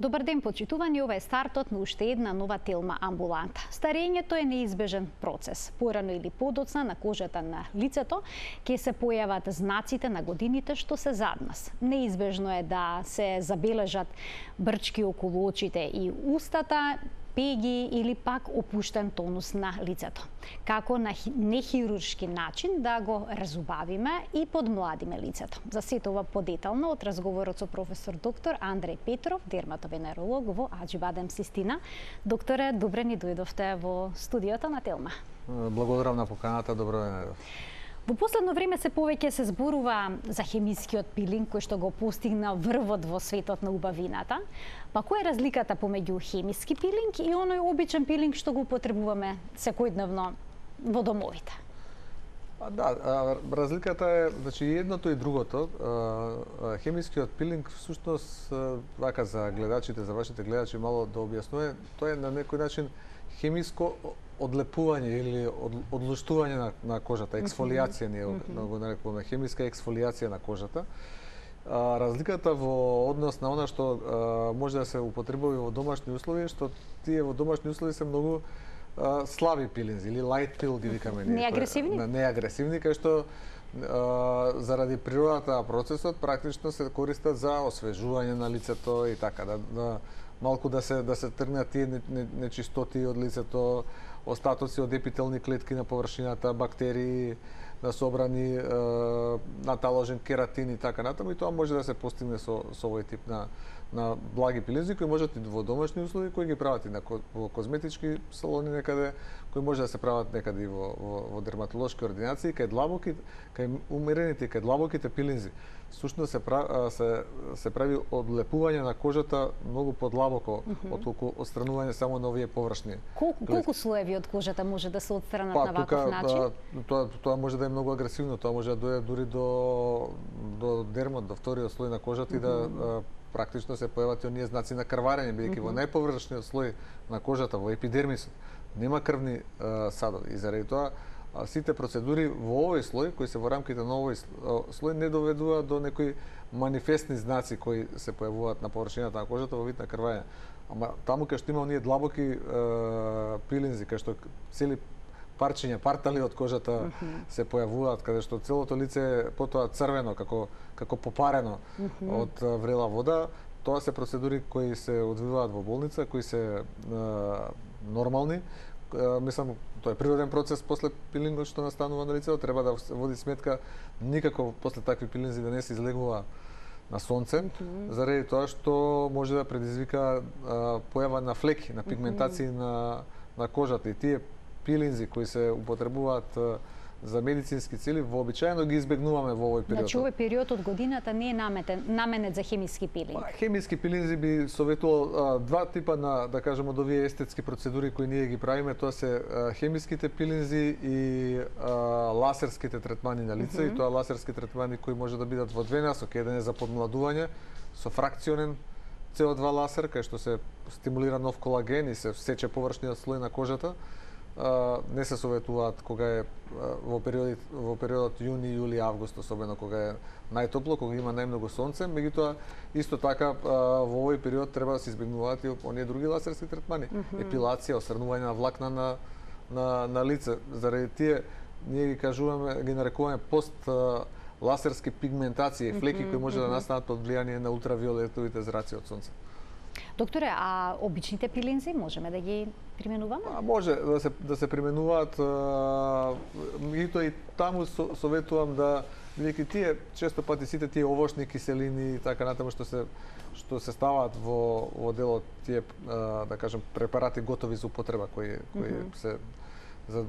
Добар ден, почитувани, ова е стартот на уште една нова телма амбуланта. Старењето е неизбежен процес. Порано или подоцна на кожата на лицето ќе се појават знаците на годините што се зад нас. Неизбежно е да се забележат брчки околу очите и устата, пеги или пак опуштен тонус на лицето. Како на нехируршки начин да го разубавиме и подмладиме лицето. За сето ова подетално од разговорот со професор доктор Андреј Петров, дерматовенеролог во Аџибадем Систина. Докторе, добре ни дојдовте во студиото на Телма. Благодарам на поканата, добро ден. Во последно време се повеќе се зборува за хемискиот пилинг кој што го постигна врвот во светот на убавината. Па која е разликата помеѓу хемиски пилинг и оној обичен пилинг што го употребуваме секојдневно во домовите? Разликата е, значи, едното и другото. Хемискиот пилинг всушност, вака за гледачите, за вашите гледачи мало да објаснува, тоа е на некој начин хемиско одлепување или одлуштување на кожата, ексфолијација ние го нарекуваме, хемиска ексфолијација на кожата. Разликата во однос на она што може да се употребува во домашни услови е што тие во домашни услови се многу слаби пилинзи или light pill ги викаме ние. Неагресивни? Неагресивни, кај што заради природата на процесот практично се користат за освежување на лицето и така, да малку да се тргнат тие нечистоти од лицето, остатоци од епителни клетки на површината, бактерии, да собрани наталожен кератин и така натаму, и тоа може да се постигне со овој тип на благи пилинзи кои можат и во домашни услови, кои ги прават и во козметички салони некаде, кои може да се прават некаде и во дерматолошки ординации, кај умерените, кај длабоките пилинзи. Всушност се прави одлепување на кожата многу подлабоко отколку отстранување само на овие површни. Колку слоеви од кожата може да се отстранат на ваков начин? Тоа може да е многу агресивно, тоа може да дојде дури до дермот, до вториот слој на кожата и да практично се појават оние знаци на крварење, бидејќи во најповршниот слој на кожата, во епидермисот, нема крвни садови. И заради тоа сите процедури во овој слој, кои се во рамките на овој слој, не доведуваат до некои манифестни знаци кои се појавуваат на површината на кожата во вид на крварење. Ама таму кај што има оние длабоки пилинзи, кај што цели парчиња, партали од кожата се појавуваат, каде што целото лице е потоа црвено, како попарено од врела вода, тоа се процедури кои се одвиваат во болница, кои се нормални. Мислам, тоа е природен процес после пилингот што настанува на лицето, треба да се води сметка никако после такви пилинзи да не се излегува на сонце, заради тоа што може да предизвика појава на флеки, на пигментации на кожата, и тие пилинзи кои се употребуваат за медицински цели вообичаено ги избегнуваме во овој период. Значи овој период од годината не е наменет за хемиски пилинг. Хемиски пилинзи би советувал два типа на, да кажеме, од овие естетски процедури кои ние ги правиме, тоа се хемиските пилинзи и ласерските третмани на лице, и тоа ласерски третмани кои може да бидат во две насоки. Еден е за подмладување со фракционен CO2 ласер, кај што се стимулира нов колаген и се сече површниот слој на кожата. Не се советуваат кога е во периодот јуни, јули, август, особено кога е најтопло, кога има најмногу сонце. Меѓутоа, исто така во овој период треба да се избегнуваат и оние други ласерски третмани, епилација, осрнување на влакна на лице. Заради тие ние ги кажуваме, ги нарекуваме пост ласерски пигментации, флеки кои може да настанат под влијание на ултравиолетовите зраци од сонце. Докторе, а обичните пилинзи можеме да ги применуваме? Може да се применуваат, меѓутоа и таму советувам да, бидејќи тие често пати сите тие овошни киселини и така натаму што се ставаат во делот тие, да кажем, препарати готови за употреба кои се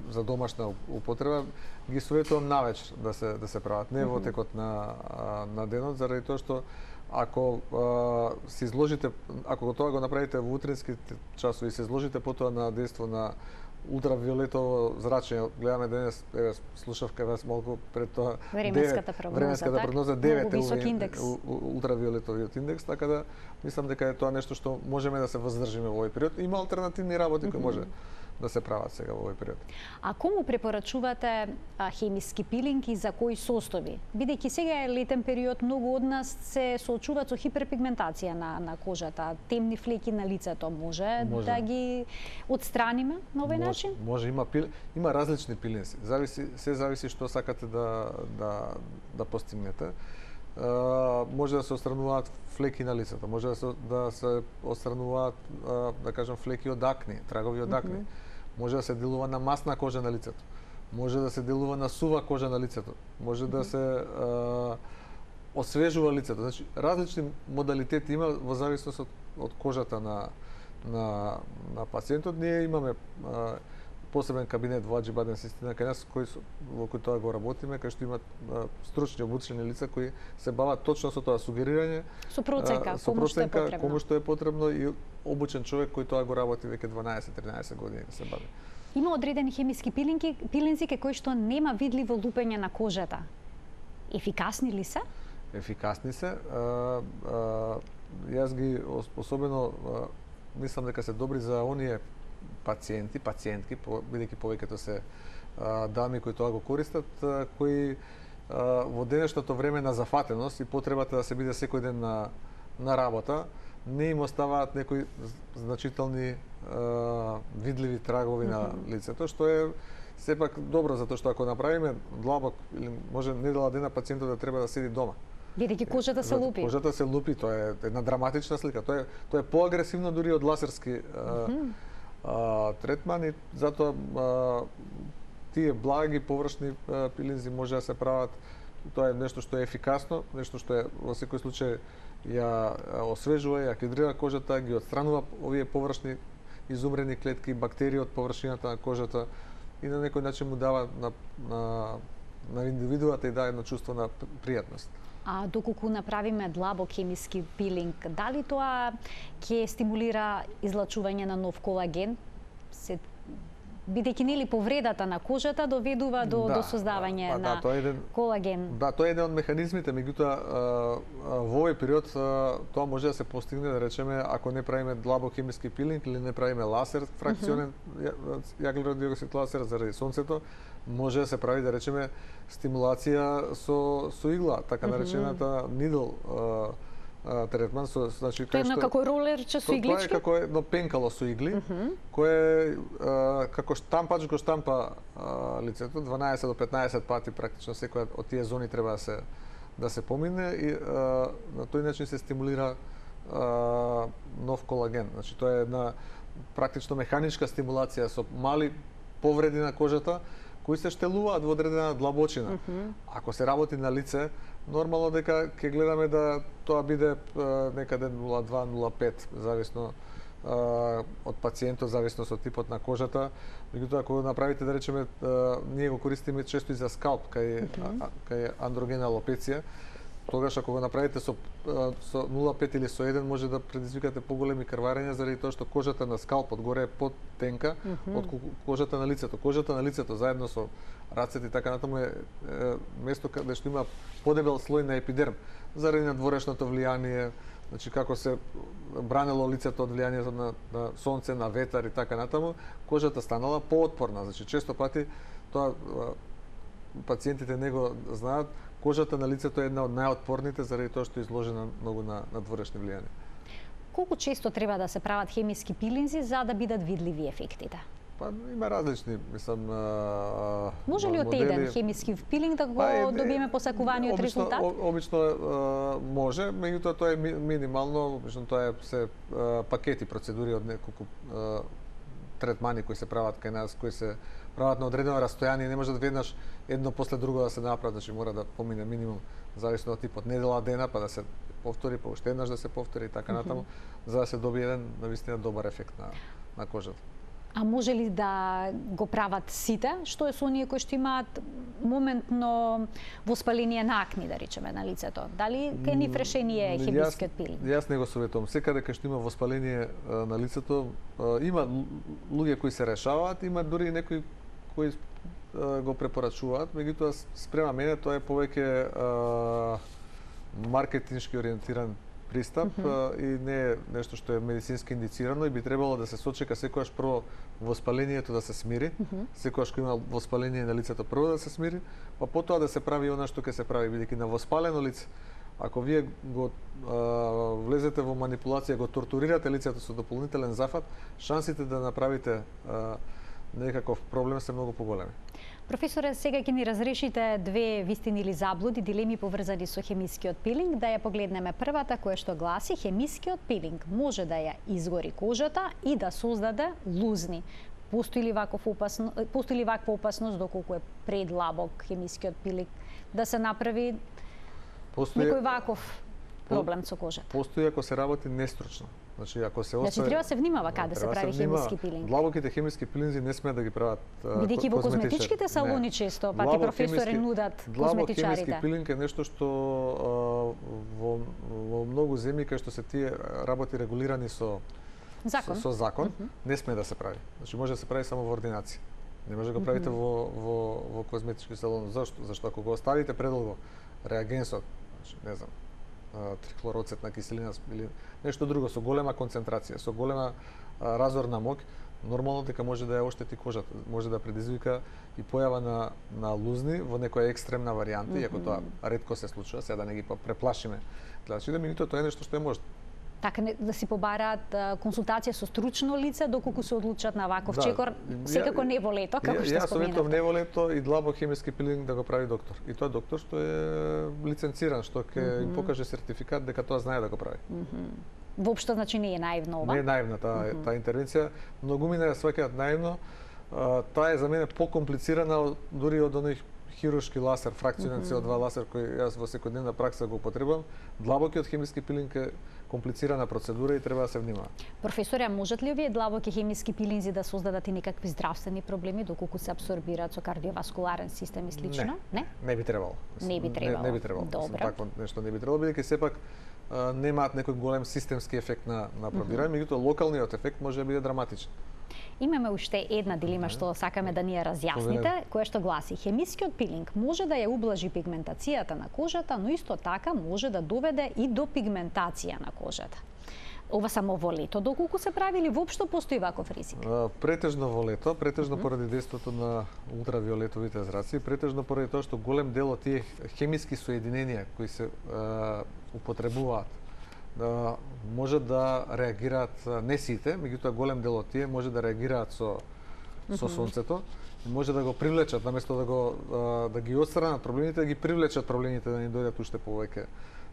за домашна употреба, ги советувам навечер да се прават, не во текот на денот, заради тоа што ако се изложите, ако тоа го направите во утринските часови и се изложите потоа на дејство на ултравиолетово зрачење, гледаме денес, слушав кај вас малку пред тоа, временската прогноза 9 е ултравиолетовиот индекс, така да мислам дека е тоа нешто што можеме да се воздржиме во овој период. Има алтернативни работи кои може да се прават сега во овој период. А кому препорачувате хемиски пилинг и за кои состови? Бидејќи сега е летен период, многу од нас се соочуваат со хиперпигментација на кожата, темни флеки на лицето, може да ги отстраниме на овој начин? Може, има различни пилинзи. Се зависи што сакате да постигнете. Може да се отстрануваат флеки на лицето, може да се отстрануваат, да кажам, флеки од акни, трагови од акни. Може да се делува на масна кожа на лицето. Може да се делува на сува кожа на лицето. Може да се освежува лицето. Значи, различни модалитети има во зависност од кожата на пациентот. Ние имаме посебен кабинет во Аџибаден Систина кај нас во кој тоа го работиме, кај што имат стручни обучени лица кои се бават точно со тоа сугерирање, со проценка, кому што е потребно и обучен човек кој тоа го работи веќе 12-13 години се бави. Има одредени хемиски пилинзи кај кои што нема видливо лупење на кожата. Ефикасни ли се? Ефикасни се. Јас ги особено мислам дека се добри за оние пациентки, бидејќи повеќето се дами кои тоа го користат, кои во денешното време на зафатеност и потребата да се биде секој ден на работа, не им оставаат некои значителни видливи трагови на лицето, што е сепак добро, затоа што ако направиме длабок или може недела дена пациентот да треба да седи дома. Бидејќи кожата се лупи. Кожата се лупи, тоа е една драматична слика. Тоа е поагресивно дури од лазерски третман и затоа тие благи површни пилинзи може да се прават. Тоа е нешто што е ефикасно, нешто што е во секој случај ја освежува, ја хидрира кожата, ги отстранува овие површни изумрени клетки, бактерии од површината на кожата и на некој начин му дава на индивидуата и дава едно чувство на пријатност. А доколку направиме длабок хемиски пилинг, дали тоа ќе стимулира излачување на нов колаген? Бидејќи нели повредата на кожата доведува до создавање на колаген. Да, тоа е еден од механизмите, меѓутоа во овој период тоа може да се постигне, да речеме, ако не правиме длабок хемиски пилинг или не правиме лазер, фракционен јаглерод диоксид лазер заради сонцето, може да се прави, да речеме, стимулација со игла, така наречената needle третман, значи тоа е како ролерче со иглички. Тоа е како едно пенкало со игли, кое како штампач го штампа лицето 12 до 15 пати практично секоја од тие зони треба да се помине и на тој начин се стимулира нов колаген. Значи тоа е една практично механичка стимулација со мали повреди на кожата кои се штелуваат во одредена длабочина. Ако се работи на лице, нормално дека ќе гледаме да тоа биде некаде 0,2-0,5, зависно од пациентот, зависно од типот на кожата. Меѓутоа, ако направите, да речеме, ние го користиме често и за скалп, кај андрогена алопеција, тогаш ако го направите со 0,5 или со 1 може да предизвикате поголеми крварења заради тоа што кожата на скалпот горе е потенка од кожата на лицето. Кожата на лицето заедно со рацете и така натаму е место каде што има подебел слој на епидерм заради надворешното влијание, значи како се бранело лицето од влијанието на сонце, на ветар и така натаму, кожата станала поотпорна. Значи често пати тоа пациентите не го знаат, кожата на лицето е една од најотпорните заради тоа што е изложена многу на надворешни влијанија. Колку често треба да се прават хемиски пилинзи за да бидат видливи ефектите? Па има различни, мислам, може ли од еден хемиски пилинг да го добиеме посакуваниот резултат? Обично може, меѓутоа тоа е минимално, обично тоа е се пакети процедури од неколку третмани кои се прават кај нас, кои се прават на одредено растојание, не може да веднаш едно после друго да се направи, значи мора да помине минимум зависно од типот недела дена, па да се повтори, па уште еднаш да се повтори и така натаму, за да се добие еден навистина добар ефект на кожата. А може ли да го прават сите? Што е со оние кои што имаат моментно воспаление на акни, да речеме, на лицето? Дали кај нив решение е хемискиот пилинг? Јас не го советувам. Секаде кај што има воспаление на лицето, има луѓе кои се решаваат, има дури и некои кои го препорачуваат, меѓутоа спрема мене тоа е повеќе маркетиншки ориентиран пристап и не е нешто што е медицински индицирано и би требало да се сочека секогаш прво воспалението да се смири, секогаш кога има воспаление на лицето прво да се смири, па потоа да се прави она што ќе се прави, бидејќи на воспалено лице, ако вие го влезете во манипулација, го тортурирате лицето со дополнителен зафат, шансите да направите некаков проблем се многу поголеми. Професоре, сега ќе ни разрешите две вистини или заблуди, дилеми поврзани со хемискиот пилинг. Да ја погледнеме првата, која што гласи: хемискиот пилинг може да ја изгори кожата и да создаде лузни. Постои ли ваква опасност доколку е предлабок хемискиот пилинг да се направи некој ваков проблем со кожата? Постои ако се работи нестручно. Значи, ако се остави... треба се внимава каде се прави хемиски пилинг. Длабоките хемиски пилинзи не смеат да ги прават бидејќи во козметичките салони често пати професори нудат козметичарите. Длабок хемиски пилинг е нешто што во многу земји кај што се тие работи регулирани со закон, не смее да се прави. Значи може да се прави само во ординација. Не може да го правите во козметички салон. Зашто? Зашто ако го оставите предолго реагенсот, значи не знам, трихлороцетна киселина или нешто друго со голема концентрација, со голема разорна мок, нормално дека може да ја оштети кожата, може да предизвика и појава на лузни во некоја екстремна варијанта, иако тоа ретко се случува, сега да не ги преплашиме гледачите, меѓутоа тоа е нешто што е можно. Така да си побараат консултација со стручно лице доколку се одлучат на ваков чекор, секако не во лето, како што споменавте. Јас советувам не во лето и длабок хемиски пилинг да го прави доктор. И тоа доктор што е лиценциран, што ќе им покаже сертификат дека тоа знае да го прави. Воопшто значи не е наивно ова? Не е наивна таа интервенција. Многумина ја сваќаат наивно. Таа е за мене покомплицирана дури од оној хируршки ласер, фракционен CO2 ласер кој јас во секојдневна пракса го употребувам. Длабокиот хемиски пилинг е комплицирана процедура и треба да се внимава. Професоре, можат ли овие длабоки хемиски пилинзи да создадат и некакви здравствени проблеми доколку се апсорбираат со кардиоваскуларен систем и слично? Не би требало. Не би требало. Не би требало. Добро. Такво нешто не би требало, бидејќи сепак немаат некој голем системски ефект на пробирање, меѓутоа локалниот ефект може да биде драматичен. Имаме уште една дилема што сакаме да ни ја разјасните, која што гласи: хемискиот пилинг може да ја ублажи пигментацијата на кожата, но исто така може да доведе и до пигментација на кожата. Ова само во лето, доколку се прави или воопшто постои ваков ризик? Претежно во лето, претежно поради дејството на ултравиолетовите зраци, претежно поради тоа што голем дел од тие хемиски соединенија кои се употребуваат може да реагираат, не сите, меѓутоа голем дел од тие може да реагираат со сонцето, може да го привлечат наместо да ги отстранат проблемите, да ги привлечат проблемите да ни дојдат уште повеќе,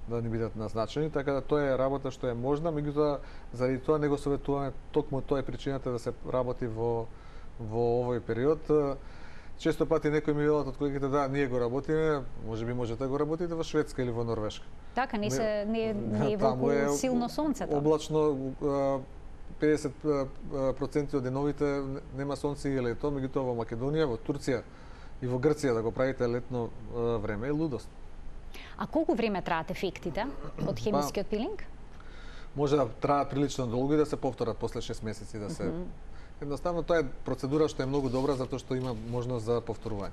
да ни бидат назначени, така да тоа е работа што е можна, меѓутоа заради тоа не го советуваме, токму тоа е причината да се работи во овој период. Често пати некои ми велат од колегите: да, ние го работиме, можеби можете да го работите во Шведска или во Норвешка. Така, не е волку силно сонцето. Облачно 50% од деновите нема сонце и лето, меѓутоа во Македонија, во Турција и во Грција да го правите летно време е лудост. А колку време траат ефектите од хемискиот пилинг? Може да траат прилично долго и да се повторат после 6 месеци да се Едноставно тоа е процедура што е многу добра затоа што има можност за повторување.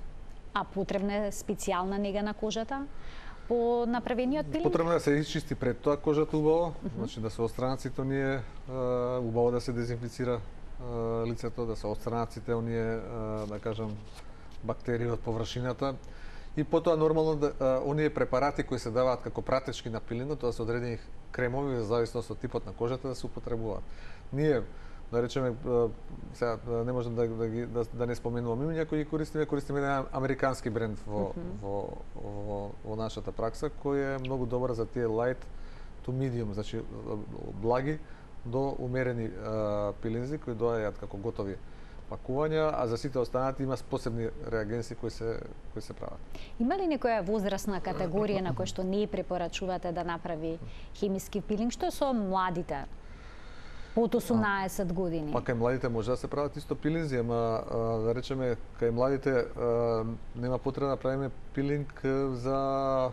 А потребна е специјална нега на кожата по направениот пилинг? Потребно е да се изчисти пред тоа кожата убаво, значи да се отстранат сите оние, убаво да се дезинфицира лицето, да се отстранат сите оние, да кажам, бактерии од површината. И потоа нормално оние препарати кои се даваат како пратечки на пилингот, тоа се одредени кремови во зависност од типот на кожата да се употребуваат. Ние да речеме, сега не можам да не споменувам имиња кои користиме еден американски бренд во нашата пракса, кој е многу добар за тие light to medium, значи благи до умерени пилинзи кои доаѓаат како готови пакувања, а за сите останати има посебни реагенси кои се прават. Има ли некоја возрастна категорија на која што не препорачувате да направи хемиски пилинг? Што е со младите? Под 18 години. Па кај младите може да се прават исто пилинзи, ама да речеме кај младите нема потреба да правиме пилинг за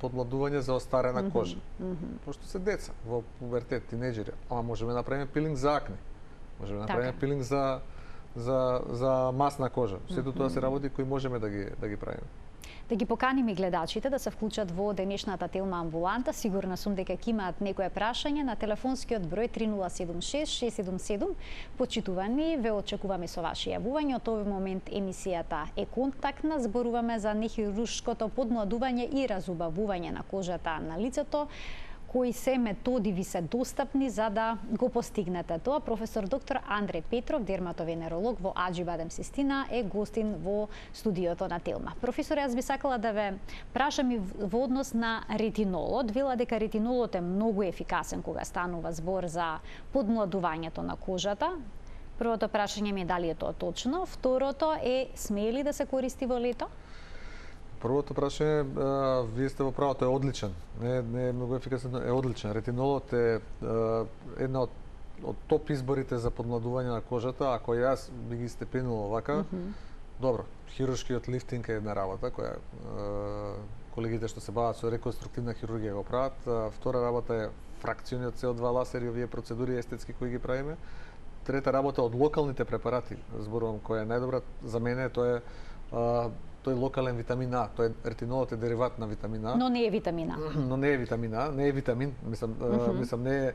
подмладување за остарена кожа. Пошто се деца во пубертет, тинеџери, ама можеме да направиме пилинг за акне. Можеме да направиме пилинг за масна кожа. Сето тоа се работи кои можеме да ги правиме. Да ги поканим и гледачите да се вклучат во денешната Телма амбуланта. Сигурна сум дека ќе имаат некое прашање на телефонскиот број 3076 677. Почитувани, ве очекуваме со ваше јавување. Од овој момент емисијата е контактна. Зборуваме за нехируршкото подмладување и разубавување на кожата на лицето. Кои се методи ви се достапни за да го постигнете тоа? Професор доктор Андре Петров, дерматовенеролог во Аџибадем Систина, е гостин во студиото на Телма. Професор, јас би сакала да ве прашам и во однос на ретинолот. Вела дека ретинолот е многу ефикасен кога станува збор за подмладувањето на кожата. Првото прашање ми е дали е тоа точно. Второто е, смее ли да се користи во лето? Првото прашање, вие сте во право, тој е одличен. Не е многу ефикасен, е одличен. Ретинолот е една од топ изборите за подмладување на кожата. Ако јас би ги степенил овака, добро, хируршкиот лифтинг е една работа која колегите што се бават со реконструктивна хирургија го прават. Втора работа е фракциониот CO2 ласер и овие процедури естетски кои ги правиме. Трета работа од локалните препарати, зборувам, која е најдобра за мене, тоа е тој локален витамин А, тој ретинолот е дериват на витамин А. Но не е витамин А. Но не е витамин А, не е витамин, мислам не е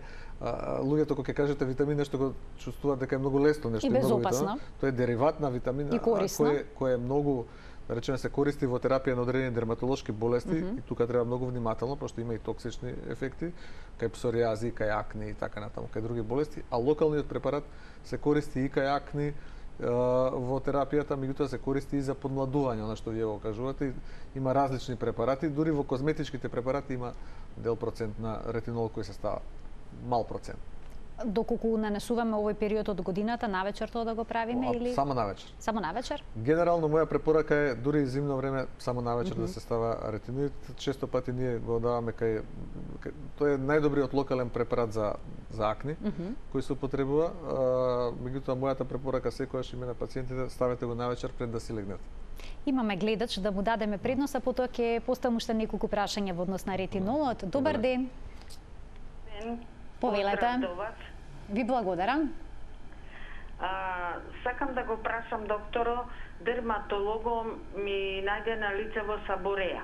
луѓето кога ќе кажете витамин нешто го чувствуваат дека е многу лесно нешто и безопасно. Тој е дериват на витамин А, кој е многу, да речеме, се користи во терапија на одредени дерматолошки болести и тука треба многу внимателно, пошто има и токсични ефекти, кај псориази, кај акни и така натаму, кај други болести, а локалниот препарат се користи и кај акни во терапијата, меѓутоа се користи и за подмладување, она што вие го кажувате. Има различни препарати, дури во козметичките препарати има дел процент на ретинол кој се става, мал процент. Доколку нанесуваме овој период од годината, навечер тоа да го правиме или само навечер? Само навечер? Генерално моја препорака е дури и зимно време само навечер да се става ретиноид. Често пати ние го даваме кај тој е најдобриот локален препарат за акни кој се употребува. Меѓутоа мојата препорака секогаш име на пациентите ставете го навечер пред да си легнете. Имаме гледач да му дадеме предност, а потоа ќе поставам уште неколку прашања во однос на ретинолот. Добар ден. Повелете. Ви благодарам. Сакам да го прашам докторо, дерматолого ми најде на лицево сабореја.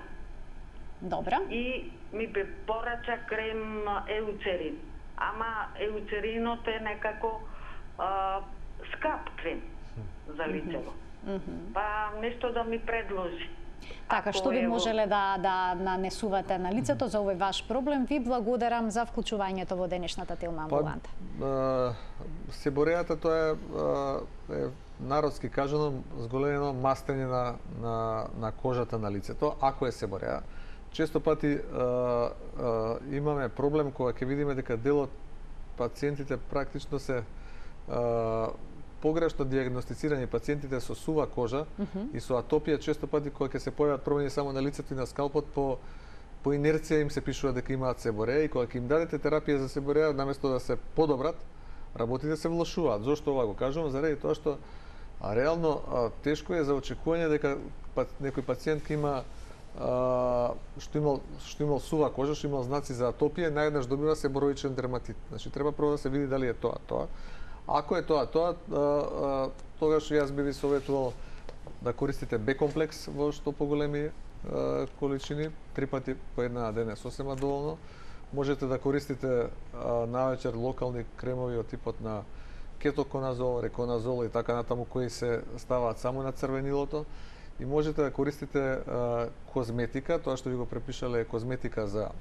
Добра. И ми препорача крем еуцерин. Ама еуцеринот е некако скап крем за лицево. Па нешто да ми предложи. Така, што би можеле да нанесувате на лицето за овој ваш проблем? Ви благодарам за вклучувањето во денешната Телма амбуланта. Себорејата тоа е народски кажано зголемено мастење на кожата на лицето, ако е себореја. Често пати имаме проблем кога ќе видиме дека дел од пациентите практично се погрешно дијагностицирани, пациентите со сува кожа и со атопија, често пати кога ќе се појават промени само на лицето и на скалпот, по инерција им се пишува дека имаат себореја и кога ќе им дадете терапија за себореја, наместо да се подобрат, работите се влошуваат. Зошто ова го кажувам? Заради тоа што реално тешко е за очекување дека некој пациент ќе има што имал сува кожа, што имал знаци за атопија, наеднаш добива себороичен дерматит. Значи треба прво да се види дали е тоа. Ако е тоа, тогаш јас би ви советувал да користите Б-комплекс во што поголеми количини, 3 пати по една на ден е сосема доволно. Можете да користите навечер локални кремови од типот на кетоконазол, реконазол и така натаму кои се ставаат само на црвенилото. И можете да користите козметика, тоа што ви го препишале е козметика за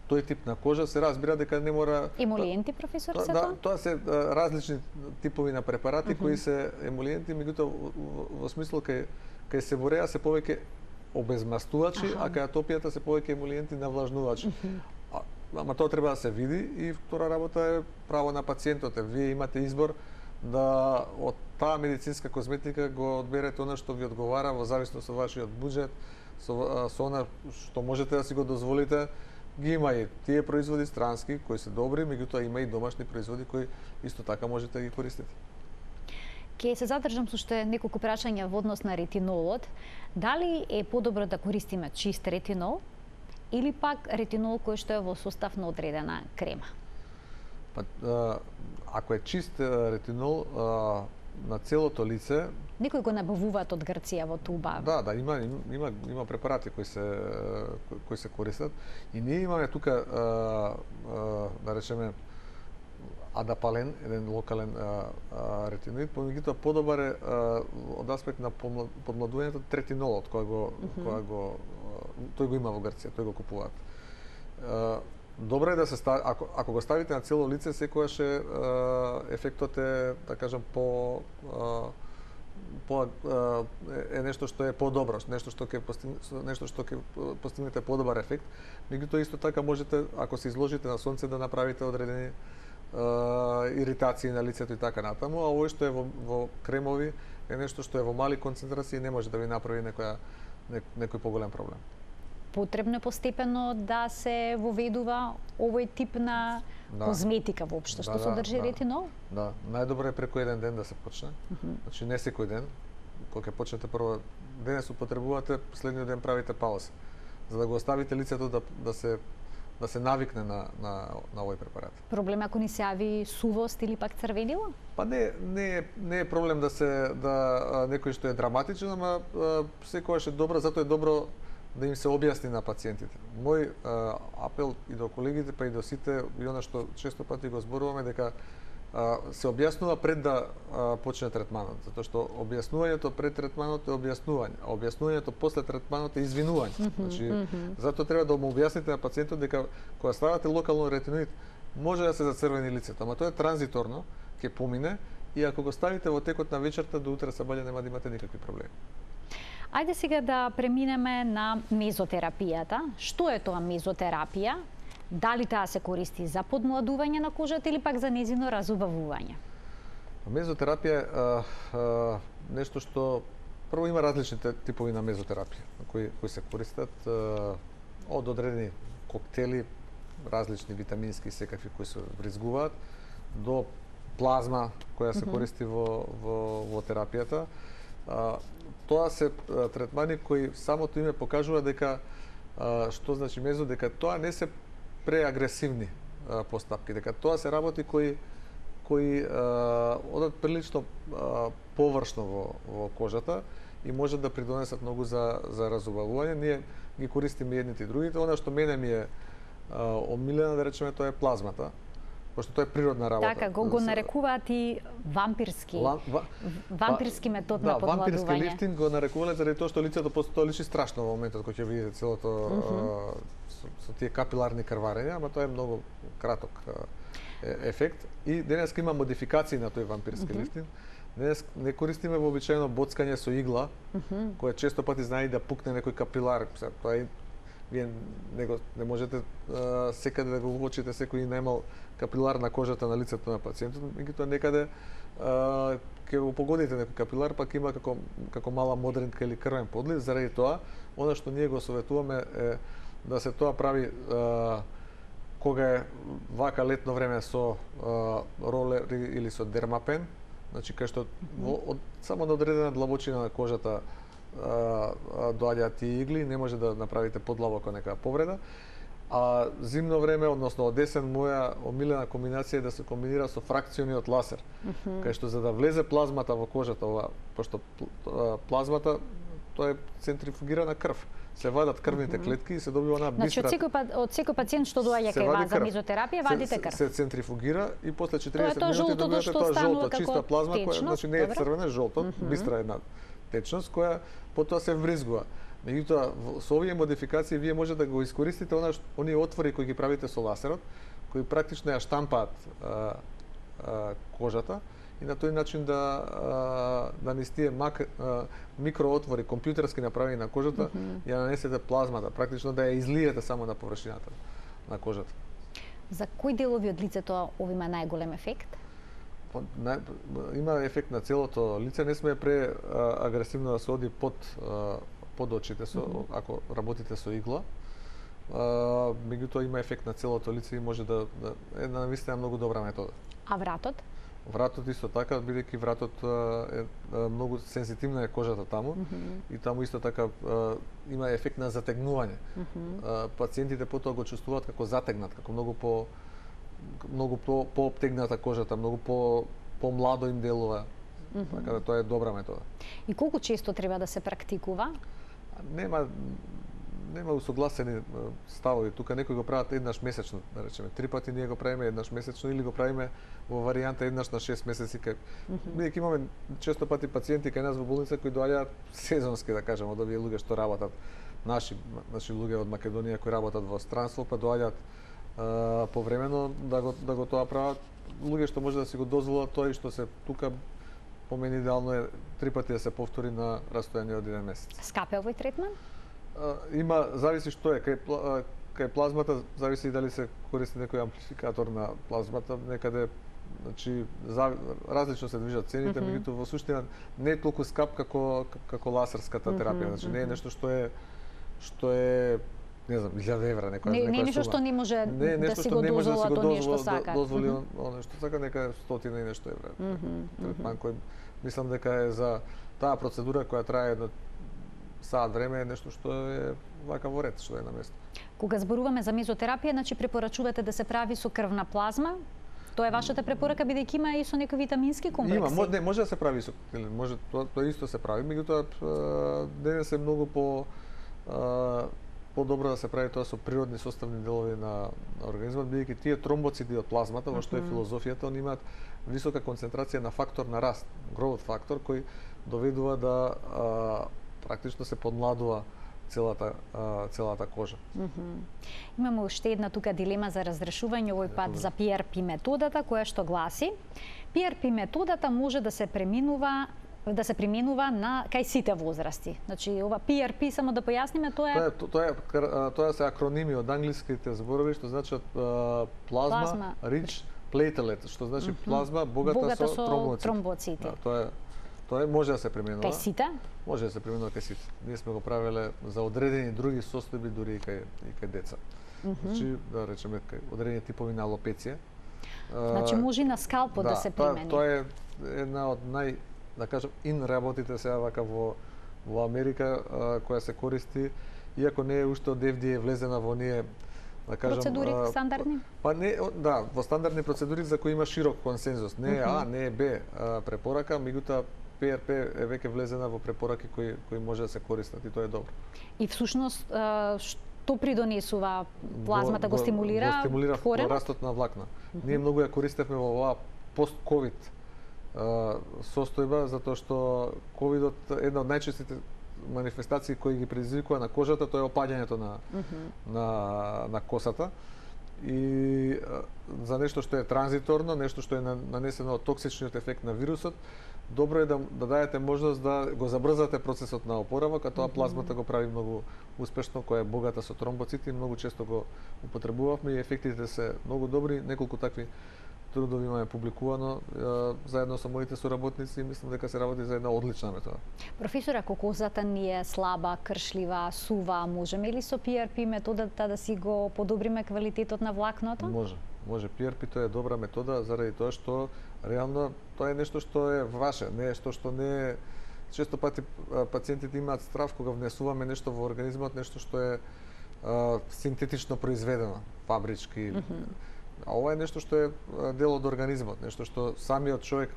тој тип на кожа. Се разбира дека не мора емолиенти, професор, се тоа? Тоа се различни типови на препарати кои се емолиенти, меѓутоа во смисла кај себореја се повеќе обезмастувачи, а кај атопијата се повеќе емолиенти навлажнувачи. Ама тоа треба да се види и втора работа е право на пациентот. Вие имате избор да од таа медицинска козметика го одберете она што ви одговара во зависност од вашиот буџет, со она што можете да си го дозволите. Ги има и тие производи странски кои се добри, меѓутоа има и домашни производи кои исто така можете да ги користите. Ке се задржам со уште неколку прашања во однос на ретинолот. Дали е подобро да користиме чист ретинол или пак ретинол кој што е во состав на одредена крема? Ако е чист ретинол, на целото лице. Некои го набавуваат од Грција во туба. Да, има препарати кои се користат и ние имаме тука да речеме адапален, еден локален ретиноид, меѓутоа подобар е од аспект на подмладувањето третинолот кој тој го има во Грција, тој го купуваат. Добро е да се стави, ако го ставите на цело лице, секогаш ефектот е, да кажам, е нешто што е подобро, нешто што ќе постигнете подобар ефект. Меѓутоа исто така можете, ако се изложите на сонце, да направите одредени иритации на лицето и така натаму, а овој што е во кремови е нешто што е во мали концентрации и не може да ви направи некој поголем проблем. Потребно е постепено да се воведува овој тип на козметика воопшто што содржи ретинол? Да, најдобро е преку еден ден да се почне. Значи не секој ден. Кога ќе почнете прво денес употребувате, следниот ден правите пауза, за да го оставите лицето да се навикне на овој препарат. Проблем ако ни се јави сувост или пак црвенило? Па не е проблем да некој што е драматичен, ама секогаш е добро, затоа е добро да им се објасни на пациентите. Мој апел и до колегите, па и до сите, и она што често пати го зборуваме, дека се објаснува пред да почне третманот, затоа што објаснувањето пред третманот е објаснување, а објаснувањето после третманот е извинување. Значи, затоа треба да му објасните на пациентот дека кога ставате локално ретиноид, може да се зацрвени лицето, ама тоа е транзиторно, ќе помине и ако го ставите во текот на вечерта до утре сабаље нема да имате никакви проблеми. Ајде сега да преминеме на мезотерапијата. Што е тоа мезотерапија? Дали таа се користи за подмладување на кожата или пак за нејзино разубавување? Мезотерапија е нешто што прво има различните типови на мезотерапија кои се користат од одредени коктели, различни витамински и секакви кои се вризгуваат, до плазма која се користи во терапијата. Тоа се третмани кои самото име покажува дека што значи мезо, дека тоа не се преагресивни постапки, дека тоа се работи кои одат прилично површно во кожата и можат да придонесат многу за разубавување. Ние ги користиме едните и другите. Она што мене ми е омилена, да речеме, тоа е плазмата, пошто тоа е природна работа. Така, го нарекуваат и вампирски метод на подмладување. Да, вампирски лифтинг го нарекуваат заради тоа што лицето тоа личи страшно во моментот кога ќе видите целото со тие капиларни крварења, ама тоа е многу краток ефект. И денеска има модификации на тој вампирски лифтинг. Денес не користиме вообичаено боцкање со игла, која често пати знае да пукне некој капилар. Тоа е вие не можете секаде да го уочите секој најмал капилар на кожата на лицето на пациентот, меѓутоа некаде ќе го погодите некој капилар, пак има како мала модринка или крвен подлив. Заради тоа, она што ние го советуваме е да се тоа прави кога е вака летно време со ролер или со дермапен, значи кај што само на одредена длабочина на кожата доаѓаат тие игли, не може да направите подлабоко нека повреда. А зимно време, односно од десен, моја омилена комбинација е да се комбинира со фракциониот лазер, кај што за да влезе плазмата во кожата, пошто плазмата тоа е центрифугирана крв. Се вадат крвните клетки и се добива она бистра. Значи од секој пациент што доаѓа кај вас за мезотерапија, вадите крв. Се центрифугира и после 40 минути добивате тоа жолто чиста плазма, која значи не е црвена, жолто, бистра една течност која потоа се вризгува. Меѓутоа со овие модификации вие може да го искористите оние отвори кои ги правите со лазерот, кои практично ја штампаат кожата и на тој начин да низ тие микроотвори компјутерски направени на кожата ја нанесете плазмата, практично да ја излиете само на површината на кожата. За кои делови од лицето ова има најголем ефект? Има ефект на целото лице, не сме преагресивно да се оди под очите ако работите со игла. Меѓутоа има ефект на целото лице и може да е навистина многу добра метода. А вратот? Вратот исто така, бидејќи вратот е многу сензитивна е кожата таму и таму исто така има ефект на затегнување. Пациентите потоа го чувствуваат како затегнат, како многу по-обтегната кожата, многу по-младо им делува. Така да тоа е добра метода. И колку често треба да се практикува? Нема усогласени ставови. Тука некои го прават еднаш месечно, да речеме. 3 пати ние го правиме еднаш месечно или го правиме во варијанта еднаш на 6 месеци. Бидејќи имаме често пати пациенти кај нас во болница кои доаѓаат сезонски, да кажеме, од овие луѓе што работат, наши луѓе од Македонија кои работат во странство, па доаѓаат повремено да го тоа прават. Луѓе што може да си го дозволат тоа и што се тука, по мене идеално е 3 пати да се повтори на растојание од 1 месец. Скапе овој третман? Има, зависи што е, кај плазмата зависи дали се користи некој амплификатор на плазмата, некаде, значи, различно се движат цените, меѓутоа во суштина не е толку скап како лазерската терапија, значи не е нешто што е не знам, 1000 евра некоја сума. Не е нешто што не може да си го дозвола тоа нешто сака. Дозволи нешто сака, нека стотина и нешто евра. Третман кој мислам дека е за таа процедура која трае едно саат време е нешто што е вака во ред, што е на место. Кога зборуваме за мезотерапија, значи препорачувате да се прави со крвна плазма? Тоа е вашата препорака, бидејќи има и со некои витамински комплекси. Има, може да се прави со, може тоа исто се прави, меѓутоа денес е многу подобро да се прави тоа со природни составни делови на организмот, бидејќи тие тромбоцити од плазмата, во што е филозофијата, они имаат висока концентрација на фактор на раст, growth фактор, кој доведува да практично се подмладува целата кожа. Имаме уште една тука дилема за разрешување, овој пат за PRP методата, која што гласи: PRP методата може да се применува на кај сите возрасти. Значи ова PRP, само да појасниме, тоа се акроними од англиските зборови што значат плазма rich platelet, што значи плазма богата со тромбоцити. Тоа може да се применува. Кај сите? Може да се применува кај сите. Ние сме го правеле за одредени други состојби, дури и кај деца. Значи, да речеме, кај одредени типови на алопеција. Значи може и на скалпот да се примени. Тоа е една од да кажам, работите сега вака во Америка, која се користи, иако не е уште од FDA влезена во ние, да кажам, процедури стандардни? Па не, да, во стандардни процедури за кои има широк консензус. Не е А, не е Б препорака, меѓутоа PRP е веќе влезена во препораки кои може да се користат и тоа е добро. И всушност што придонесува плазмата, го стимулира? Го стимулира порастот на влакна. Ние многу ја користевме во оваа пост-ковид состојба, затоа што ковидот една од најчестите манифестации кои ги предизвикува на кожата, тоа е опаѓањето на косата. И за нешто што е транзиторно, нешто што е нанесено од токсичниот ефект на вирусот, добро е да дадете можност да го забрзате процесот на опоравок, а тоа плазмата го прави многу успешно, која е богата со тромбоцити, многу често го употребувавме и ефектите се многу добри. Неколку такви трудови имаме публикувано заедно со моите соработници и мислам дека се работи за една одлична метода. Професор, ако козата ни е слаба, кршлива, сува, можеме ли со PRP методата да си го подобриме квалитетот на влакното? Може. PRP тоа е добра метода заради тоа што реално тоа е нешто што е ваше, нешто што не е. Често пати пациентите имаат страв кога внесуваме нешто во организмот, нешто што е синтетично произведено, фабрички. А ова е нешто што е дел од организмот, нешто што самиот човек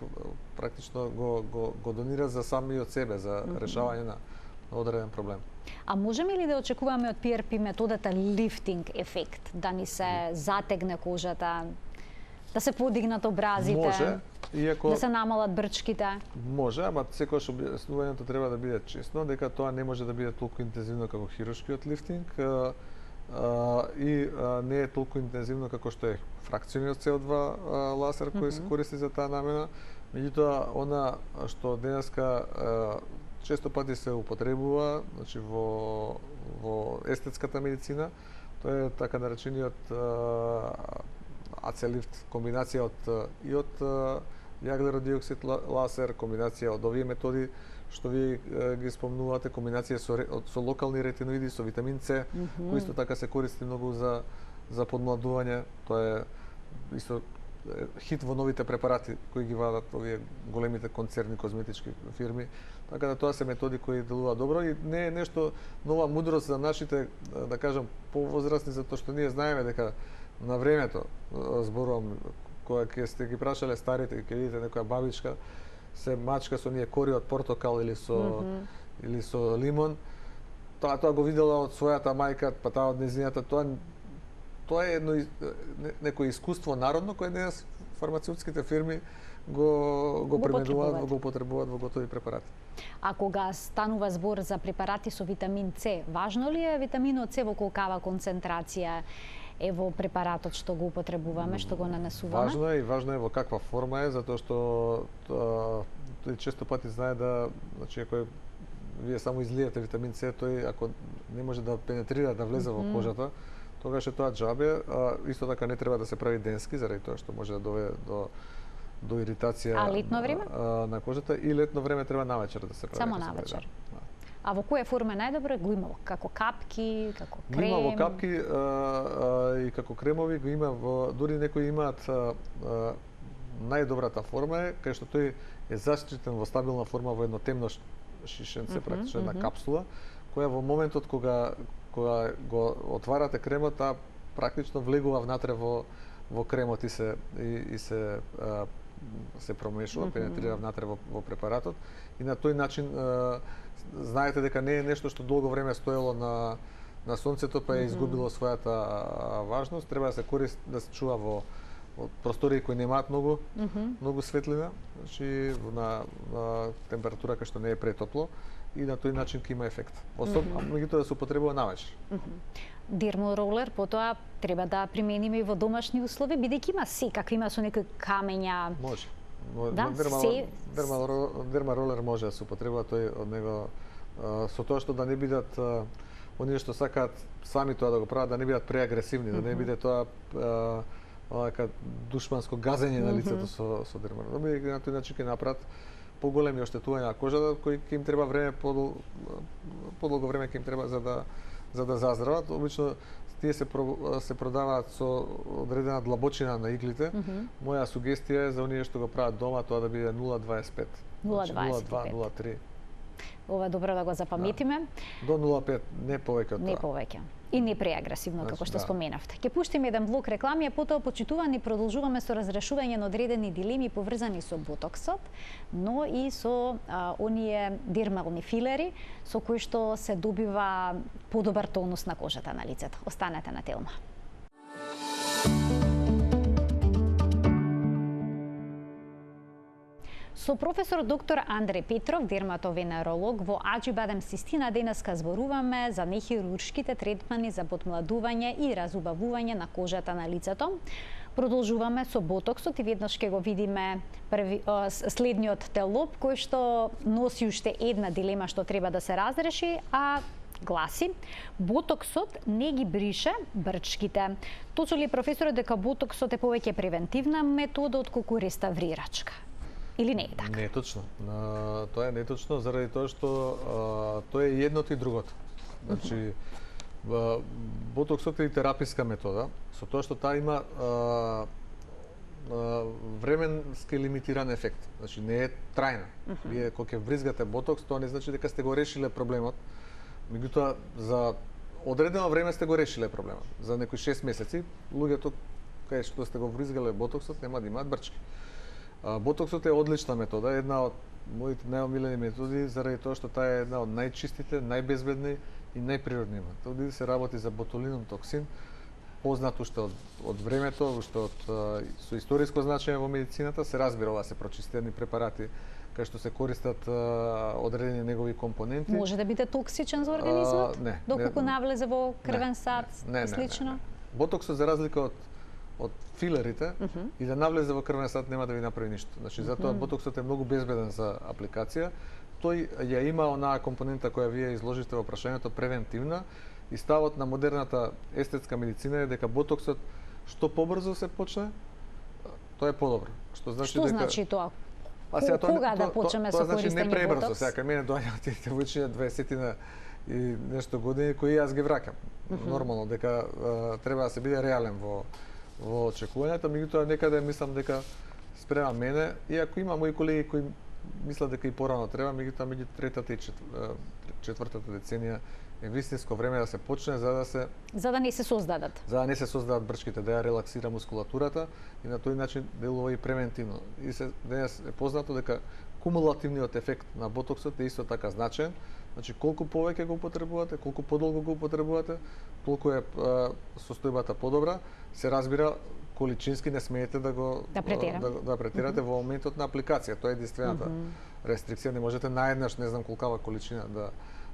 практично го донира за самиот себе, за решавање на одреден проблем. А можеме ли да очекуваме од PRP методата лифтинг ефект, да ни се затегне кожата, да се подигнат образите, може, иако да се намалат брчките? Може, ама секогаш објаснувањето треба да биде честно, дека тоа не може да биде толку интензивно како хируршкиот лифтинг. И не е толку интензивно како што е фракциониот CO2 лазер кој се користи за таа намена. Меѓутоа, она што денеска често пати се употребува, значи во естетската медицина, тоа е така наречениот AC-лифт, комбинација од јаглеродиоксид лазер, комбинација од овие методи што ви ги спомнувате, комбинација со локални ретиноиди, со витамин С, кој исто така се користи многу за подмладување. Тоа е исто хит во новите препарати кои ги вадат овие големите концерни козметички фирми. Така да тоа се методи кои делуваат добро и не е нешто нова мудрост за нашите, да кажам, повозрастни, затоа што ние знаеме дека на времето, зборувам, кога ќе сте ги прашале старите, ќе видите некоја бабичка, се мачка со оние кори од портокал или со лимон. Тоа го видела од својата мајка, па таа од нејзината, тоа е едно некое искуство народно кое денес фармацевтските фирми го премедуваат, го употребуваат во готови препарати. А кога станува збор за препарати со витамин С, важно ли е витаминот С во колкава концентрација е во препаратот што го употребуваме, што го нанесуваме? Важно е во каква форма е, затоа што тој често пати знае да, значи ако вие само излиете витамин С, тој ако не може да пенетрира, да влезе во кожата, тогаш е тоа џабе. Исто така не треба да се прави денски, заради тоа што може да доведе до иритација на кожата, и летно време треба навечер да се прави. Само навечер. А во која форма најдобро го има? Како капки, како крем? Има во капки и како кремови, го има дури некои имаат најдобрата форма е кај што тој е заштитен во стабилна форма во едно темно шишенце, практично една капсула, која во моментот кога го отварате кремот, таа практично влегува внатре во кремот и се промешува, пенетрира внатре во препаратот, и на тој начин знаете дека не е нешто што долго време стоело на сонцето, па е изгубило својата важност. Треба да се користи, да се чува во простории кои немаат многу светлина, значи на температура кај што не е претопло, и на тој начин ќе има ефект. Особено меѓутоа да се употребува навечер. Дерморолер потоа треба да примениме и во домашни услови, бидејќи има секакви, има со некои камења. Може. Да, дермаролер може да се употребува, тој од него со тоа што да не бидат оние што сакаат сами тоа да го прават, да не бидат преагресивни, да не биде тоа душманско газење на лицето со дермаролер. На тој начин ќе направат поголеми оштетувања на кожата, кои ќе им треба време, подолго време ќе им треба за да заздрават. Обично тие се продаваат со одредена длабочина на иглите. Моја сугестија е за оние што го прават дома тоа да биде 0,25. 0,2, 0,3. Ова е добро да го запаметиме. До 0,5, не повеќе од тоа. Не повеќе. И не преагресивно, како што споменавте. Ќе пуштиме еден блок реклами, а потоа почитувани продолжуваме со разрешување на одредени дилеми поврзани со ботоксот, но и со оние дермални филери со кои што се добива подобар тонус на кожата на лицето. Останете на Телма. Со професор доктор Андре Петров, дерматовенеролог во Аџибадем Систина, денеска зборуваме за нехируршките третмани за подмладување и разубавување на кожата на лицето. Продолжуваме со ботоксот и веднаш ќе го видиме следниот телоп кој што носи уште една дилема што треба да се разреши, а гласи: ботоксот не ги брише брчките. Точно ли професорот дека ботоксот е повеќе превентивна метода отколку реставрирачка? Или не е така? Не е точно. Тоа е неточно заради тоа што тоа е едното и другото. Значи, ботоксот е и тераписка метода, со тоа што таа има временски лимитиран ефект. Значи, не е трајна. Вие кога ќе вризгате ботокс, тоа не значи дека сте го решиле проблемот. Меѓутоа, за одредено време сте го решиле проблемот. За некои 6 месеци, луѓето кај што сте го вризгале ботоксот нема да имаат брчки. Ботоксот е одлична метода, една од моите најомилени методи, заради тоа што таа е една од најчистите, најбезбедни и најприродни методи. Се работи за ботулинум токсин, познат уште од времето, уште со историско значење во медицината. Се разбира, ова се прочистени препарати кај што се користат одредени негови компоненти. Може да биде токсичен за организмот? Не. Доколку навлезе во крвен сад и слично? Ботоксот, за разлика од филерите, и да навлезе во крвен сад нема да ви направи ништо. Значи, затоа ботоксот е многу безбеден за апликација. Тој ја има онаа компонента која вие изложите во прашањето, превентивна, и ставот на модерната естетска медицина е дека ботоксот што побрзо се почне, тоа е подобро. Што значи тоа? Кога да почнеме со користење ботокс? Тоа значи не пребрзо. Сега кај мене доаѓаат и девојчиња 20 и нешто години кои јас ги враќам. Нормално дека треба да се биде реален во очекувањата, меѓутоа некаде мислам дека спрема мене, иако има мои колеги кои мислат дека и порано треба, меѓутоа меѓу третата и четвртата деценија е вистинско време да се почне За да не се создадат. за да не се создадат брчките, да ја релаксира мускулатурата и на тој начин делува и превентивно. И денес е познато дека кумулативниот ефект на ботоксот е исто така значаен. Значи колку повеќе го употребувате, колку подолго го употребувате, толку е состојбата подобра. Се разбира, количински не смеете да претерате во моментот на апликација. Тоа е единствената рестрикција. Не можете наеднаш не знам колкава количина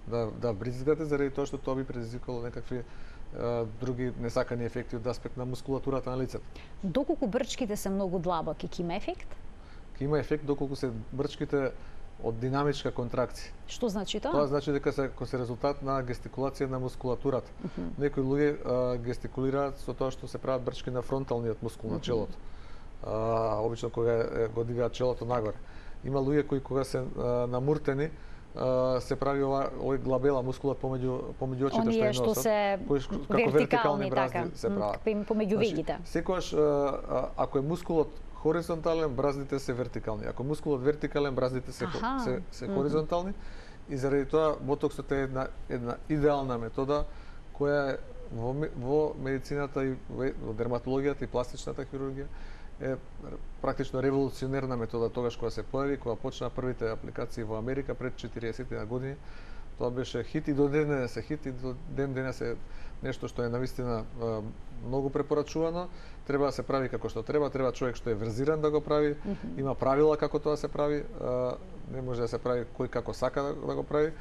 да бризгате, заради тоа што тоа би предизвикало некакви други несакани ефекти од аспект на мускулатурата на лицето. Доколку брчките се многу длабоки, ќе има ефект? Ќе има ефект доколку се брчките од динамичка контракција. Што значи тоа? Тоа значи дека се резултат на гестикулација на мускулатурата. Некои луѓе гестикулираат со тоа што се прават брчки на фронталниот мускул на челото. Обично кога го дигаат челото нагоре. Има луѓе кои кога се намуртени се прави овој глабела мускулат помеѓу очите што е носот, како вертикални бразди се прават. Помеѓу вегите. Секогаш ако е мускулот хоризонтален, браздите се вертикални. Ако мускулот вертикален, браздите се хоризонтални. И заради тоа ботоксот е една идеална метода која е во медицината и во дерматологијата и пластичната хирургија е практично револуционерна метода тогаш кога се појави, кога почна првите апликации во Америка пред 40 години. Тоа беше хит и до ден денес е хит и до ден денес е нешто што е навистина многу препорачувано. Треба да се прави како што треба човек што е верзиран да го прави, има правила како тоа се прави, не може да се прави кој како сака да го прави.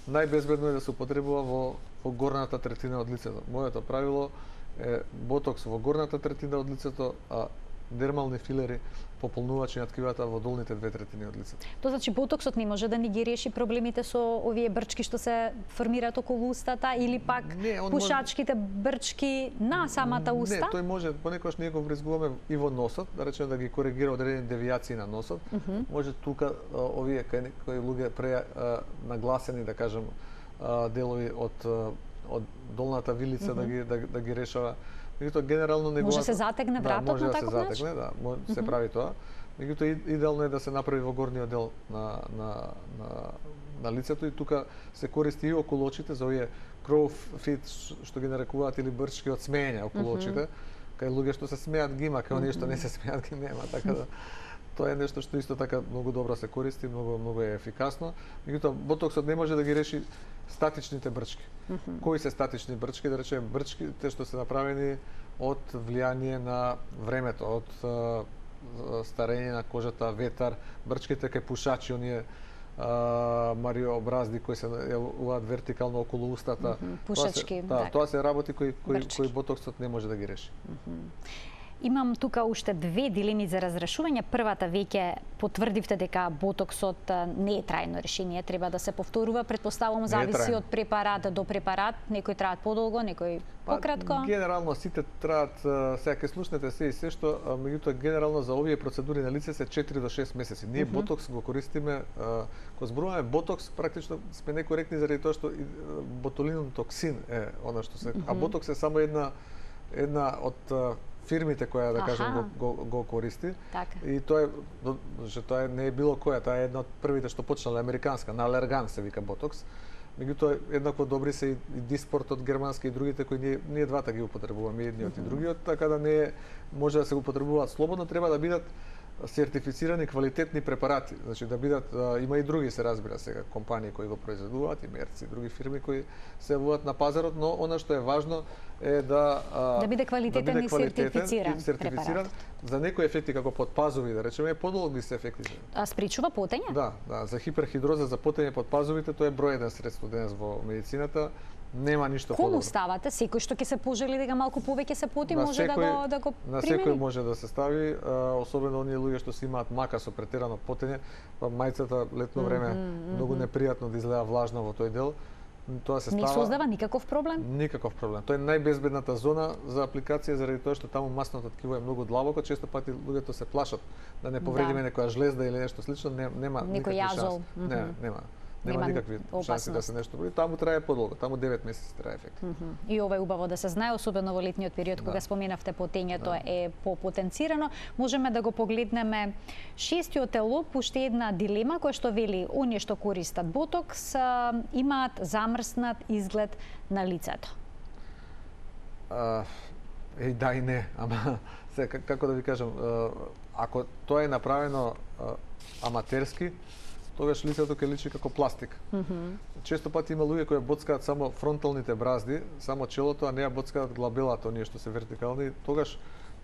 Најбезбедно е да се употребува во горната третина од лицето. Моето правило е ботокс во горната третина од лицето, а дермални филери пополнувачи на ткивата во долните 2/3 од лицето. Тоа значи ботоксот не може да ни ги реши проблемите со овие брчки што се формираат околу устата или пак пушачките брчки на самата уста? Не, тој може, понекогаш ние го врезгуваме и во носот, да речеме да ги коригира одредени девијации на носот. Може тука овие кои луѓе нагласени, да кажем, делови од долната вилица да ги решава. Меѓутоа генерално може се затегне вратот може на да таков се затегне, да, се прави тоа. Меѓутоа идеално е да се направи во горниот дел на лицето и тука се користи и околу очите за овие crow's feet што ги нарекуваат или брчки од смеење околу очите. Кај луѓе што се смеат ги има, кај оние што не се смеат ги нема, така да тоа е нешто што исто така многу добро се користи, многу е ефикасно. Меѓутоа ботоксот не може да ги реши статичните брчки. Кои се статични брчки? Да речеме брчките што се направени од влијание на времето, од старење на кожата, ветар, брчките кај пушачи, оние мариобразди кои се јавуваат вертикално околу устата. Пушачки, тоа се работи кои ботоксот не може да ги реши. Имам тука уште две дилеми за разрешување. Првата, веќе потврдивте дека ботоксот не е трајно решение, треба да се повторува, претпоставувам зависи од препарат до препарат, некои траат подолго, некои пократко. Генерално сите траат, сега ќе слушнете се и се што, меѓутоа генерално за овие процедури на лице се 4 до 6 месеци. Ние ботокс го користиме, кога зборуваме ботокс, практично сме некоректни заради тоа што ботулинум токсин е она што се, а ботокс е само една од фирмите која да кажем го користи. Така. И тоа не е било која, тоа е една од првите што почнале американска, на Алерган се вика ботокс. Меѓутоа еднакво добри се и Диспорт од германски и другите кои ние двата ги употребуваме едниот и другиот, така да не може да се употребуваат слободно, треба да бидат сертифицирани квалитетни препарати, значи да бидат, има и други се разбира сега компании кои го произведуваат, и Мерци, и други фирми кои се јавуваат на пазарот, но она што е важно е да биде квалитетен и сертифициран. За некои ефекти како подпазови, да речеме, подолги се ефекти. А спречува потење? Да, за хиперхидроза, за потење под пазовите, тоа е број еден средство денес во медицината. Нема ништо подобро. Кому ставате? Секој што ќе се пожели дека малку повеќе се поти може да го примени? На секој може да се стави, особено оние луѓе што си имаат мака со претерано потење, па мајцата летно време многу непријатно да изгледа влажна во тој дел. Тоа се става. Не создава никаков проблем? Никаков проблем. Тоа е најбезбедната зона за апликација заради тоа што таму масното ткиво е многу длабоко, често пати луѓето се плашат да не повредиме некоја жлезда или нешто слично, нема никакви шанси. Не, нема. Нема никакви шанси да се нешто прави. Таму трае подолго, таму 9 месеци трае ефект. И ова е убаво да се знае, особено во летниот период, кога споменавте потењето е попотенцирано. Можеме да го погледнеме шестиот телоп, уште една дилема која што вели оние што користат ботокс имаат замрснат изглед на лицето. Да и не, ама како да ви кажам, ако тоа е направено аматерски, тогаш лицето ќе личи како пластик. Често пати има луѓе кои боцкаат само фронталните бразди, само челото, а не ја боцкаат глабелата, оние што се вертикални, тогаш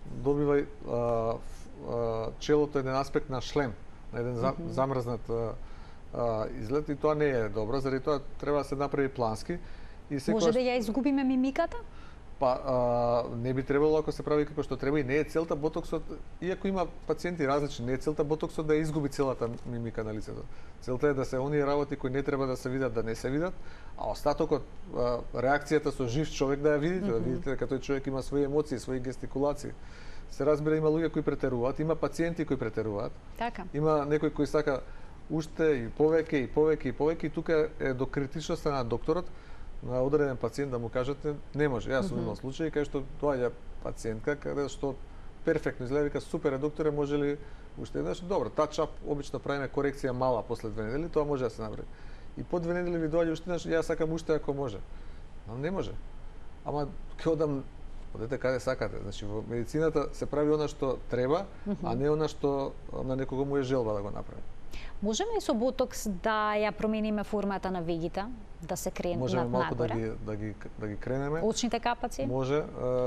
добива челото еден аспект на шлем, на еден замрзнат изглед, и тоа не е добро, заради тоа треба да се направи плански. И може да ја изгубиме мимиката? Па не би требало ако се прави како што треба, и не е целта ботоксот, иако има пациенти различни, не е целта ботоксот да изгуби целата мимика на лицето. Целта е да се оние работи кои не треба да се видат, да не се видат, а остатокот, реакцијата со жив човек да ја видите, да видите дека тој човек има своји емоции, своји гестикулации. Се разбира, има луѓе кои претеруваат, има пациенти кои претеруваат. Така. Има некој кој сака уште и повеќе и повеќе и повеќе, и тука е до критичноста на докторот на одреден пациент да му кажете не може. Јас сум имал случаи кај што доаѓа пациентка каде што перфектно изгледа, вика супер докторе, може ли уште еднаш? Добро, таа чап обично правиме корекција мала после 2 недели, тоа може да се направи. И по 2 недели ви доаѓа уште еднаш, јас сакам уште ако може. Но не може. Ама ќе одам, одете каде сакате. Значи во медицината се прави она што треба, а не она што на некого му е желба да го направи. Можеме и со ботокс да ја промениме формата на вегите, да се крене можеме малку нагоре? да ги кренеме. Очните капаци? Може,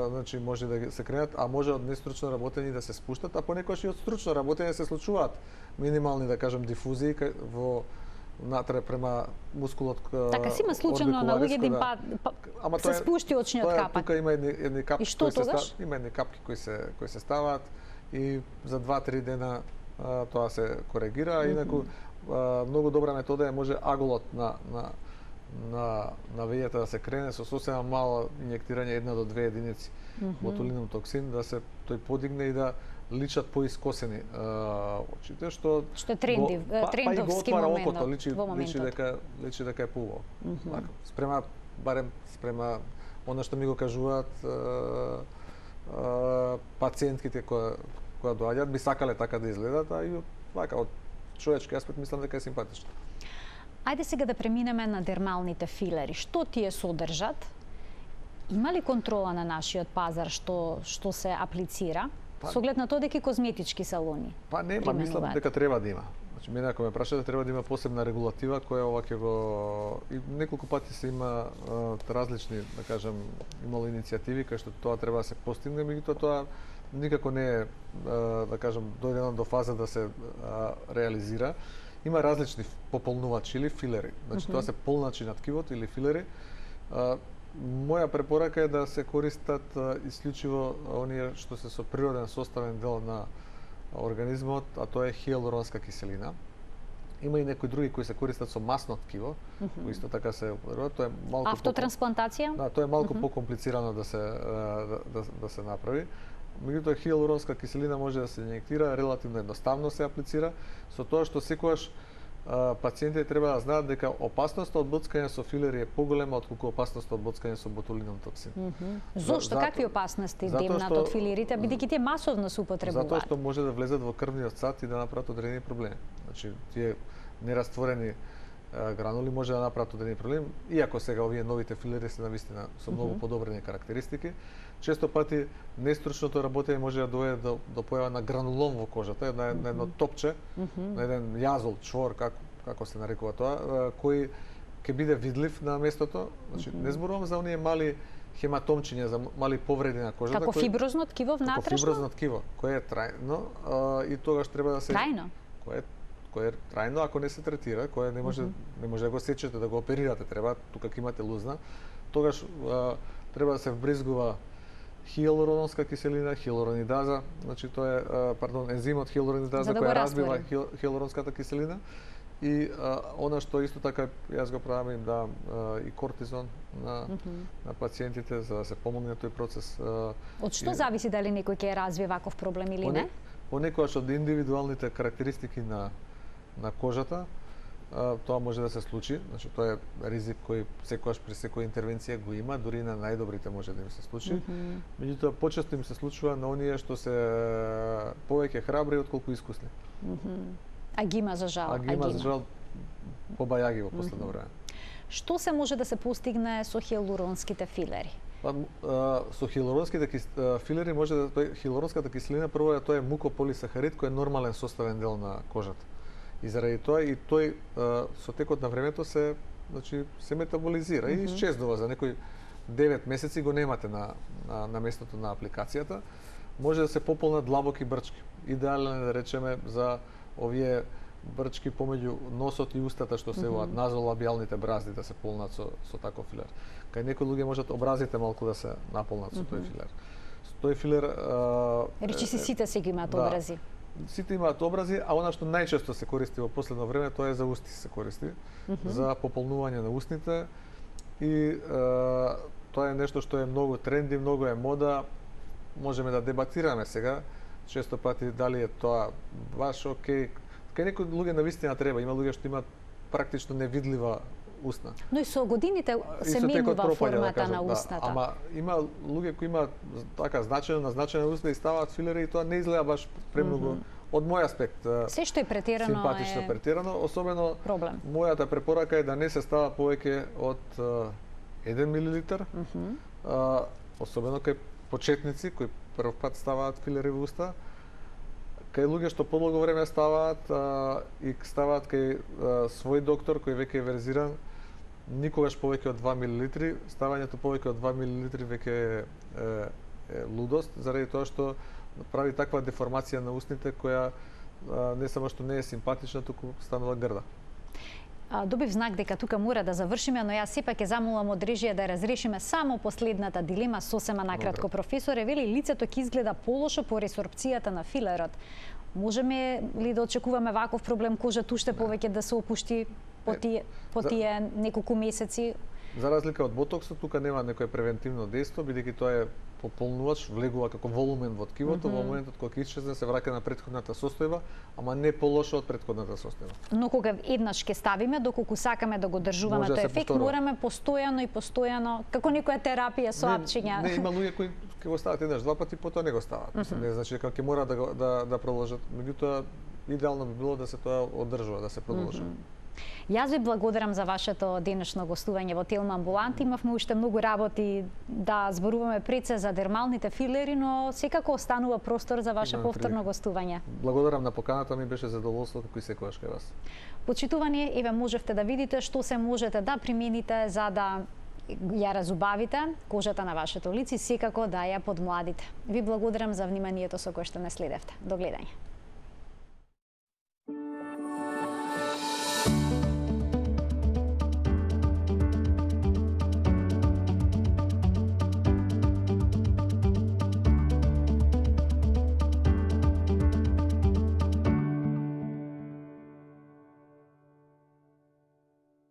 значи може да се кренат, а може од нестручно работење да се спуштат, а понекогаш и од стручно работење се случуваат минимални, да кажам, дифузии во натре према мускулот. Така си има случајно на луѓе да им се спушти очниот капак. Тука има едни капки, и што тогаш? Има едни капки кои се ставаат и за 2-3 дена тоа се коригира, а инаку многу добра метода е може аголот на вејата да се крене со сосема мало инјектирање 1 до 2 единици ботулинум токсин, да се тој подигне и да личат поискосени очите, што е трендовски момент. Личи дека е поубаво. Спрема барем спрема она што ми го кажуваат пациентките кои доаѓаат, би сакале така да изгледат, а и вака од човечки аспект мислам дека е симпатично. Ајде сега да преминеме на дермалните филери. Што тие содржат? Има ли контрола на нашиот пазар што се аплицира? Со оглед на тоа дека козметички салони нема, мислам дека треба да има. Значи, мене ако ме прашате, треба да има посебна регулатива која ова ќе го... И неколку пати се има различни, да кажам, имало иницијативи кај што тоа треба да се постигне, меѓутоа тоа никако не е, да кажам, дојдено до фаза да се реализира. Има различни пополнувачи или филери. Значи тоа се полначи на ткивот или филери. Моја препорака е да се користат исклучиво оние што се со природен составен дел на организмот, а тоа е хијалуронска киселина. Има и некои други кои се користат со масно ткиво, кои исто така се употребуваат. Тоа е малку автотрансплантација? Да, тоа е малку покомплицирано да се направи. Меѓутоа хијалуронска киселина може да се инјектира, релативно едноставно се аплицира, со тоа што секогаш пациентите треба да знаат дека опасноста од боцкање со филери е поголема отколку опасноста од боцкање со ботулинум токсин. Зошто? Какви опасности демнат од филерите, бидејќи тие масовно се употребуваат? Затоа што може да влезат во крвниот сад и да направат одредени проблеми. Значи, тие нерастворени гранули може да направат одредени проблеми, иако сега овие новите филери се навистина со многу подобрени карактеристики. Често пати нестручното работење може да доведе до појава на гранулом во кожата, на едно топче, на еден јазол, чвор, како се нарекува тоа, кој ќе биде видлив на местото. Значи, не зборувам за оние мали хематомчиња, за мали повреди на кожата. Како фиброзно ткиво внатрешно? Како фиброзно ткиво, кое е трајно и тогаш треба да се... Трајно? Кое е трајно, ако не се третира, кое не може да го сечете, да го оперирате, треба, тука ќе имате лузна, тогаш треба да се вбризгува хијалуронска киселина, хијалуронидаза, значи тоа е, ензимот хијалуронидаза која разбива хијалуронската киселина, и она што исто така јас го правам им давам и кортизон на пациентите за да се помогне тој процес. Од што зависи дали некој ќе развие ваков проблем или не? Понекогаш од индивидуалните карактеристики на кожата, тоа може да се случи, значи тоа е ризик кој секогаш при секоја интервенција го има, дури на најдобрите може да им се случи. Меѓутоа почесто им се случува на оние што се повеќе храбри отколку искусни. А ги има за жал. А ги има за жал побајаги во последно време. Што се може да се постигне со хиалуронските филери? Со хиалуронските филери може да хиалуронската киселина прво тоа е мукополисахарид кој е нормален составен дел на кожата. И заради тоа и тој со текот на времето се метаболизира и исчезнува за некои 9 месеци го немате на местото на апликацијата. Може да се пополнат длабоки брчки. Идеален е да речеме за овие брчки помеѓу носот и устата што се во назолабиалните бразди да се полнат со таков филер. Кај некои луѓе можат образите малку да се наполнат со тој филер. Со тој филер речиси сите си ги имаат образи. Сите имаат образи, а она што најчесто се користи во последно време тоа е за усти се користи, за пополнување на устните и тоа е нешто што е многу тренди, многу е мода. Можеме да дебатираме сега често пати дали е тоа баш окей. Кај некои луѓе навистина треба, има луѓе што имаат практично невидлива устна. Но и со годините се менува формата на устната. Ама има луѓе кои имаат така назначена устна и ставаат филери и тоа не изгледа баш премногу од мој аспект. Се што е претерано симпатично претерано, особено проблем. Мојата препорака е да не се става повеќе од 1 милилитар. Особено кај почетници кои прв пат ставаат филери во уста. Кај луѓе што подолго време ставаат и ставаат кај свој доктор кој веќе е верзиран, никогаш повеќе од 2 милилитри. Ставањето повеќе од 2 милилитри веќе е лудост, заради тоа што прави таква деформација на устните која не само што не е симпатична, туку станува грда. Добив знак дека тука мора да завршиме, но јас сепак ќе замолам од режија да разрешиме само последната дилема, сосема накратко. Професоре, вели лицето ќе изгледа полошо по ресорбцијата на филерот. Можеме ли да очекуваме ваков проблем, кожата уште повеќе да се опушти по тие неколку месеци? За разлика од ботоксот, тука нема некое превентивно дејство, бидејќи тоа е пополнувач, влегува како волумен во ткивото, во моментот кога исчезне се враќа на претходната состојба, ама не полошо од претходната состојба. Но кога еднаш ќе ставиме, доколку сакаме да го држуваме тој ефект, мораме постојано, како некоја терапија со апчиња. Не, има луѓе кои ќе го стават еднаш, два пати, потоа не го стават. Не значи дека ќе мора да продолжат. Меѓутоа, идеално би било да се тоа одржува, да се продолжи. Јас ви благодарам за вашето денешно гостување во Телма амбуланта. Имавме уште многу работи да зборуваме пред се за дермалните филери, но секако останува простор за ваше повторно гостување. Благодарам на поканата, ми беше задоволство како и секогаш кај вас. Почитувани, еве можевте да видите што се можете да примените за да ја разубавите кожата на вашето лице и секако да ја подмладите. Ви благодарам за вниманието со кое што ме следевте. До гледање.